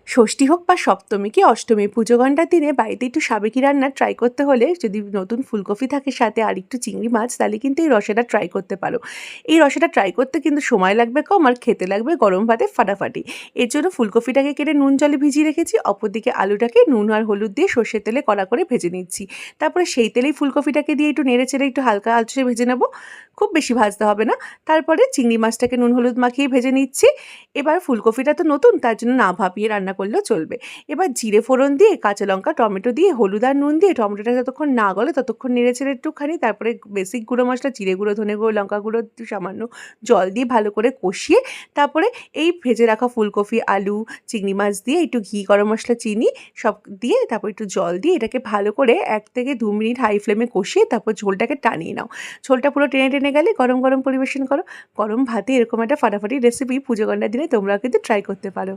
ষষ্ঠী হোক বা সপ্তমী কি অষ্টমী, পুজো ঘণ্টার দিনে বাড়িতে একটু সাবেকি রান্না ট্রাই করতে হলে যদি নতুন ফুলকপি থাকে সাথে আর একটু চিংড়ি মাছ, তাহলে কিন্তু এই রসাটা ট্রাই করতে পারো। এই রসাটা ট্রাই করতে কিন্তু সময় লাগবে কম আর খেতে লাগবে গরম ভাতে ফাটাফাটি। এর জন্য ফুলকপিটাকে কেটে নুন জলে ভিজিয়ে রেখেছি, অপরদিকে আলুটাকে নুন আর হলুদ দিয়ে সর্ষের তেলে কড়া করে ভেজে নিচ্ছি। তারপরে সেই তেলেই ফুলকপিটাকে দিয়ে একটু নেড়ে চেড়ে একটু হালকা আঁচে ভেজে নেব, খুব বেশি ভাজতে হবে না। তারপরে চিংড়ি মাছটাকে নুন হলুদ মাখিয়ে ভেজে নিচ্ছি। এবার ফুলকপিটা তো নতুন, তার জন্য না ভাপিয়ে রান্না করলেও চলবে। এবার জিরে ফোড়ন দিয়ে কাঁচা লঙ্কা টমেটো দিয়ে হলুদ আর নুন দিয়ে টমেটোটা যতক্ষণ না গলে ততক্ষণ নেড়েচেড়ে একটুখানি, তারপরে বেসিক গুঁড়ো মশলা জিরে গুঁড়ো, ধনে গুঁড়ো, লঙ্কা গুঁড়ো, একটু সামান্য জল দিয়ে ভালো করে কষিয়ে তারপরে এই ভেজে রাখা ফুলকপি, আলু, চিংড়ি মাছ দিয়ে একটু ঘি, গরম মশলা, চিনি সব দিয়ে তারপর একটু জল দিয়ে এটাকে ভালো করে 1 থেকে 2 মিনিট হাই ফ্লেমে কষিয়ে তারপর ঝোলটাকে টানিয়ে নাও। ঝোলটা পুরো টেনে টেনে গেলে গরম গরম পরিবেশন করো। গরম ভাতে এরকম একটা ফাটাফাটি রেসিপি পুজো করার দিনে তোমরাও কিন্তু ট্রাই করতে পারো।